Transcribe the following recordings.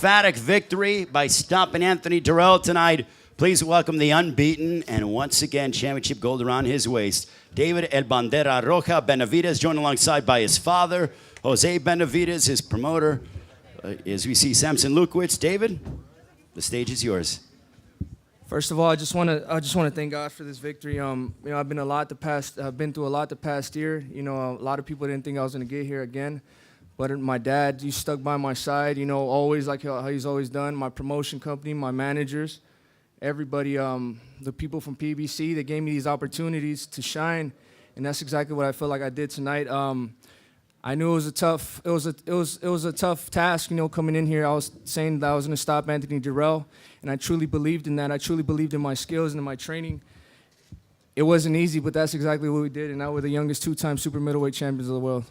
emphatic victory by stopping Anthony Dirrell tonight. Please welcome the unbeaten and once again championship gold around his waist, David El Bandera Roja Benavidez, joined alongside by his father, Jose Benavidez, his promoter. As we see Samson Lukowitz. David, the stage is yours. First of all, I just want to thank God for this victory. I've been through a lot the past year. A lot of people didn't think I was going to get here again, but my dad, he stuck by my side. Always like how he's always done. My promotion company, my managers, everybody, the people from PBC, they gave me these opportunities to shine, and that's exactly what I feel like I did tonight. I knew it was a tough task, coming in here. I was saying that I was going to stop Anthony Dirrell, and I truly believed in that. I truly believed in my skills and in my training. It wasn't easy, but that's exactly what we did, and now we're the youngest two-time super middleweight champions of the world.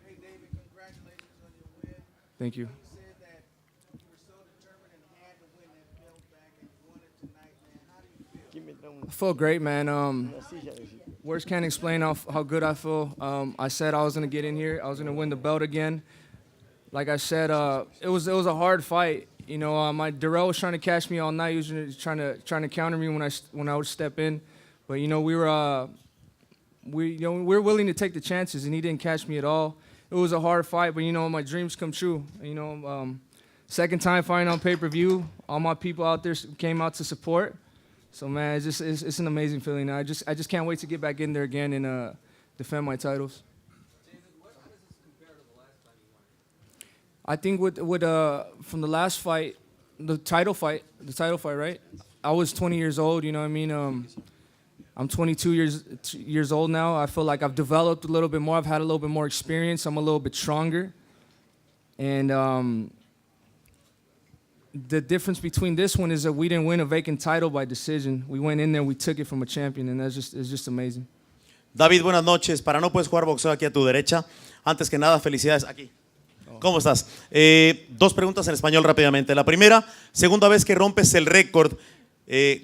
Hey, David, congratulations on your win. Thank you. You said that you were so determined and had to win that belt back, and you won it tonight, man. How do you feel? I feel great, man. Words can't explain how good I feel. I said I was going to get in here. I was going to win the belt again. Like I said, it was a hard fight. My Dirrell was trying to catch me all night. He was trying to counter me when I would step in. But we were willing to take the chances, and he didn't catch me at all. It was a hard fight, but my dreams come true. Second time fighting on pay-per-view. All my people out there came out to support. So man, it's an amazing feeling. I just can't wait to get back in there again and defend my titles. David, how does this compare to the last time you won? I think from the last fight, the title fight, right? I was 20 years old. You know what I mean? I'm 22 years old now. I feel like I've developed a little bit more. I've had a little bit more experience. I'm a little bit stronger, and the difference between this one is that we didn't win a vacant title by decision. We went in there, we took it from a champion, and it's just amazing. David, buenas noches. Para no puedes jugar boxeo aquí a tu derecha. Antes que nada, felicidades aquí. ¿Cómo estás? Dos preguntas en español rápidamente. La primera, segunda vez que rompes el récord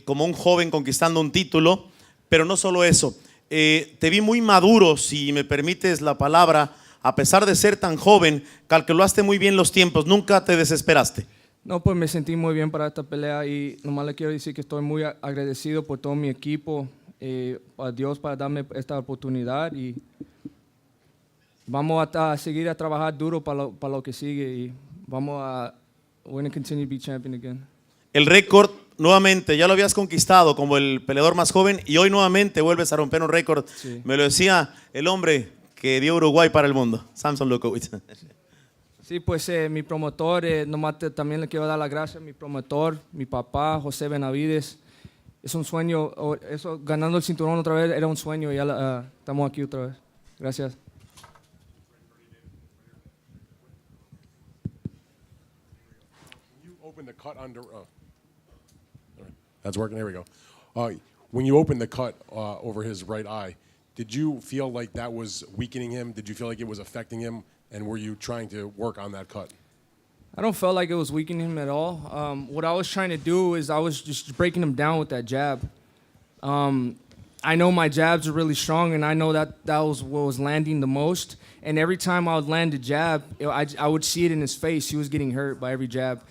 como un joven conquistando un título, pero no solo eso. Te vi muy maduro, si me permites la palabra, a pesar de ser tan joven, calculaste muy bien los tiempos, nunca te desesperaste. No, pues me sentí muy bien para esta pelea y nomás le quiero decir que estoy muy agradecido por todo mi equipo, a Dios para darme esta oportunidad y vamos a seguir a trabajar duro para lo que sigue y we're going to continue to be champion again. El récord nuevamente ya lo habías conquistado como el peleador más joven y hoy nuevamente vuelves a romper un récord. Sí. Me lo decía el hombre que dio Uruguay para el mundo, Samson Lukowitz. Sí, pues mi promotor, nomás también le quiero dar las gracias a mi promotor, mi papá, José Benavidez. Es un sueño, ganando el cinturón otra vez era un sueño y ya estamos aquí otra vez. Gracias. You opened the cut under. That's working. There we go. When you opened the cut over his right eye, did you feel like that was weakening him? Did you feel like it was affecting him? And were you trying to work on that cut? I don't feel like it was weakening him at all. What I was trying to do is I was just breaking him down with that jab. I know my jabs are really strong, and I know that was what was landing the most. And every time I would land a jab, I would see it in his face. He was getting hurt by every jab.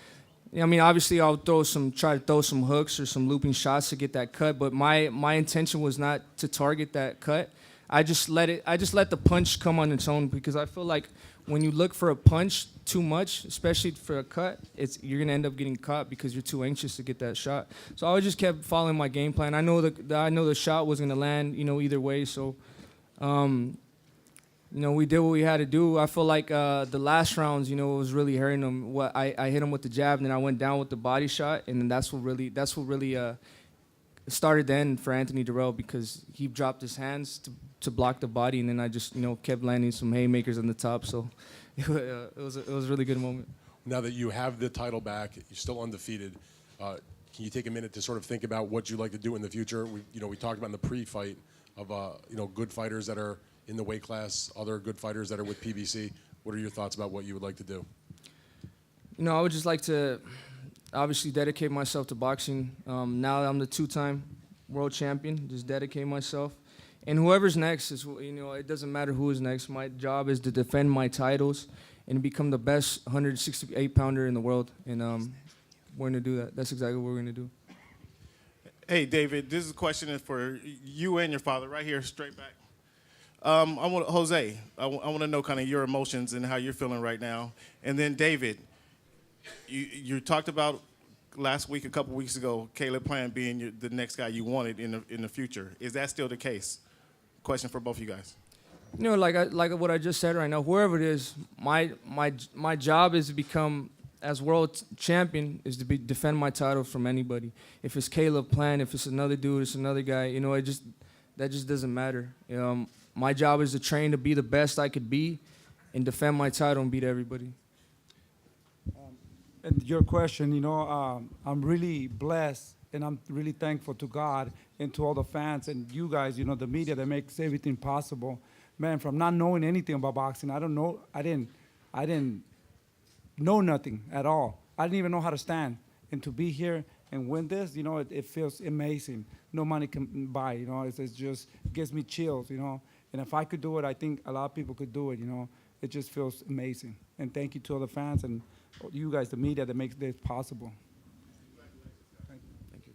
I mean, obviously, I would try to throw some hooks or some looping shots to get that cut, but my intention was not to target that cut. I just let the punch come on its own because I feel like when you look for a punch too much, especially for a cut, you're gonna end up getting caught because you're too anxious to get that shot. So I just kept following my game plan. I know the shot was gonna land, either way. So, we did what we had to do. I feel like the last rounds, it was really hurting him. I hit him with the jab, and then I went down with the body shot, and then that's what really started the end for Anthony Dirrell because he dropped his hands to block the body, and then I just kept landing some haymakers on the top. So it was a really good moment. Now that you have the title back, you're still undefeated. Can you take a minute to sort of think about what you'd like to do in the future? We talked about in the pre-fight of good fighters that are in the weight class, other good fighters that are with PBC. What are your thoughts about what you would like to do? I would just like to obviously dedicate myself to boxing. Now that I'm the two-time world champion, just dedicate myself. And whoever's next is, it doesn't matter who is next. My job is to defend my titles and become the best 168 pounder in the world. And we're gonna do that. That's exactly what we're gonna do. Hey, David, this is a question for you and your father, right here, straight back. Jose, I want to know kind of your emotions and how you're feeling right now. And then David, you talked about last week, a couple weeks ago, Caleb Plant being the next guy you wanted in the future. Is that still the case? Question for both of you guys. Like what I just said right now, whoever it is, my job is to become, as world champion, is to defend my title from anybody. If it's Caleb Plant, if it's another dude, it's another guy, that just doesn't matter. My job is to train to be the best I could be and defend my title and beat everybody. And your question, I'm really blessed and I'm really thankful to God and to all the fans and you guys, the media that makes everything possible. Man, from not knowing anything about boxing, I didn't know nothing at all. I didn't even know how to stand. And to be here and win this, it feels amazing. No money can buy, it just gives me chills, And if I could do it, I think a lot of people could do it, It just feels amazing. And thank you to all the fans and you guys, the media, that makes this possible. Thank you.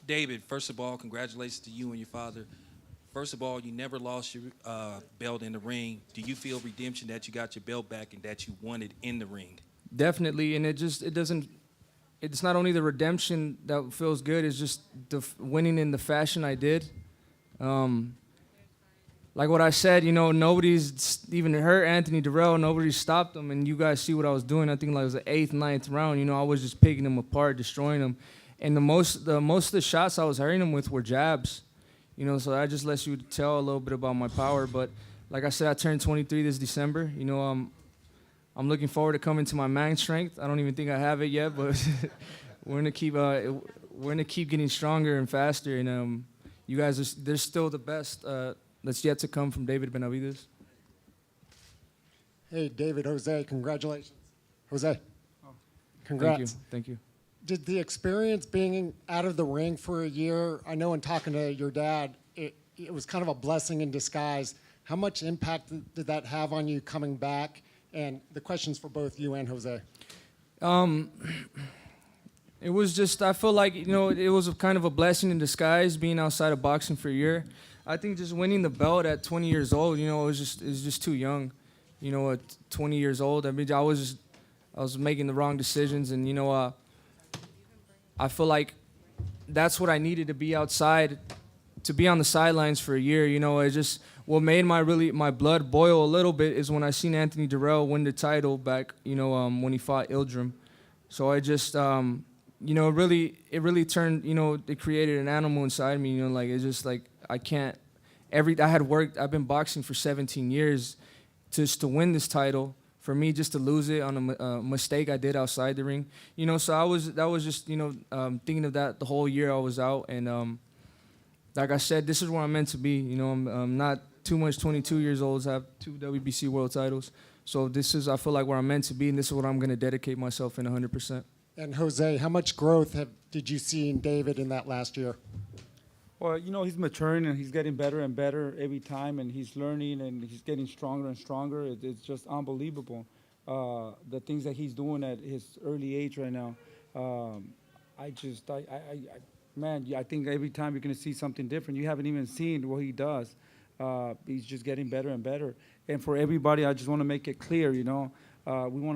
David, first of all, congratulations to you and your father. First of all, you never lost your belt in the ring. Do you feel redemption that you got your belt back and that you won it in the ring? Definitely, and it's not only the redemption that feels good, it's just winning in the fashion I did. Like what I said, nobody's even hurt Anthony Dirrell. Nobody stopped him, and you guys see what I was doing. I think like it was the 8th, 9th round. I was just picking him apart, destroying him. And most of the shots I was hurting him with were jabs. So that just lets you tell a little bit about my power. But like I said, I turned 23 this December. I'm looking forward to coming to my man strength. I don't even think I have it yet, but we're gonna keep getting stronger and faster. And you guys, they're still the best. That's yet to come from David Benavidez. Hey, David, Jose, congratulations. Jose, congrats. Thank you. Did the experience being out of the ring for a year, I know in talking to your dad, it was kind of a blessing in disguise. How much impact did that have on you coming back? And the question's for both you and Jose. It was just, I feel like, it was kind of a blessing in disguise being outside of boxing for a year. I think just winning the belt at 20 years old, it was just too young. At 20 years old, I was making the wrong decisions, and I feel like that's what I needed to be outside, to be on the sidelines for a year. It just, what made my blood boil a little bit is when I seen Anthony Dirrell win the title back, when he fought Ildrim. So I just, it really turned, it created an animal inside me. It's just like I can't. I've been boxing for 17 years, just to win this title. For me, just to lose it on a mistake I did outside the ring, so that was just, thinking of that the whole year I was out, and like I said, this is where I'm meant to be. I'm not too much 22 years old, I have 2 WBC world titles, so this is, I feel like, where I'm meant to be, and this is what I'm going to dedicate myself in 100%. And Jose, how much growth did you see in David in that last year? Well, he's maturing and he's getting better and better every time, and he's learning and he's getting stronger and stronger. It's just unbelievable, the things that he's doing at his early age right now. Man, I think every time you're going to see something different. You haven't even seen what he does. He's just getting better and better. And for everybody, I just want to make it clear, we want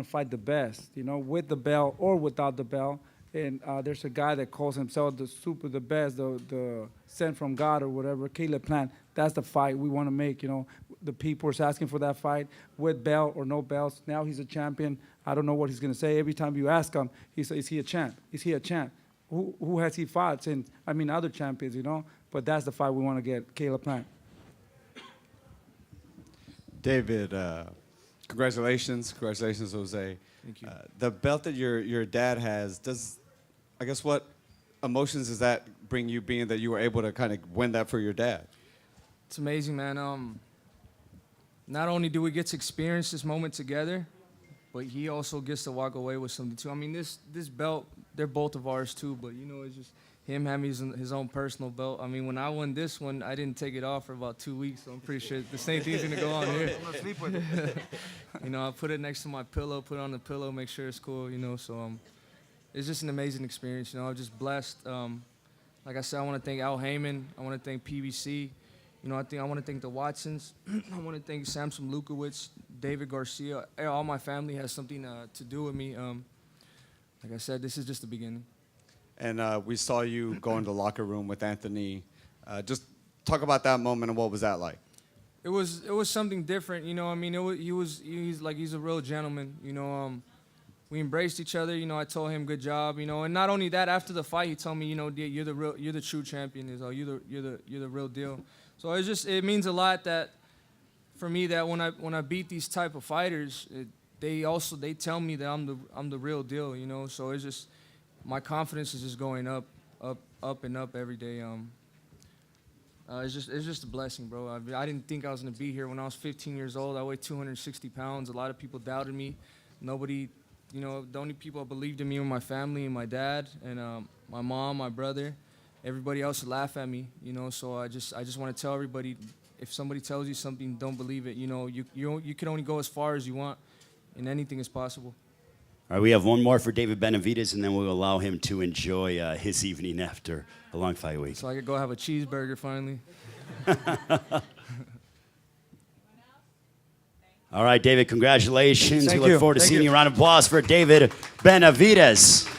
to fight the best, with the belt or without the belt. And there's a guy that calls himself the best, the sent from God or whatever, Caleb Plant. That's the fight we want to make, The people are asking for that fight with belt or no belts. Now he's a champion. I don't know what he's going to say. Every time you ask him, he says, is he a champ? Is he a champ? Who has he fought since? Other champions, But that's the fight we want to get, Caleb Plant. David, congratulations, Jose. Thank you. The belt that your dad has, what emotions does that bring you, being that you were able to kind of win that for your dad? It's amazing, man. Not only do we get to experience this moment together, but he also gets to walk away with something too. This belt, they're both of ours too, but him having his own personal belt. I mean, when I won this one, I didn't take it off for about 2 weeks, so I'm pretty sure the same thing's gonna go on here. Sleep with it. You know, I put it next to my pillow, put it on the pillow, make sure it's cool, you know, so it's just an amazing experience, you know. I'm just blessed. Like I said, I want to thank Al Heyman. I want to thank PBC. You know, I want to thank the Watsons. I want to thank Samson Lukowicz, David Garcia. All my family has something to do with me. Like I said, this is just the beginning. And we saw you go into the locker room with Anthony. Just talk about that moment and what was that like? It was something different, you know. I mean, he's a real gentleman, you know. We embraced each other, you know. I told him good job, you know. And not only that, after the fight, he told me, you know, you're the true champion. You're the real deal. So it means a lot that for me that when I beat these type of fighters, they tell me that I'm the real deal, you know. So it's just my confidence is just going up and up every day. It's just a blessing, bro. I didn't think I was gonna be here when I was 15 years old. I weighed 260 pounds. A lot of people doubted me. Nobody, you know, the only people that believed in me were my family and my dad and my mom, my brother. Everybody else would laugh at me, you know. So I just want to tell everybody, if somebody tells you something, don't believe it. You know, you can only go as far as you want, and anything is possible. All right, we have one more for David Benavidez, and then we'll allow him to enjoy his evening after a long fight week. So I could go have a cheeseburger finally. All right, David, congratulations. Thank We look you. forward to Thank seeing you. you. Round of applause for David Benavidez.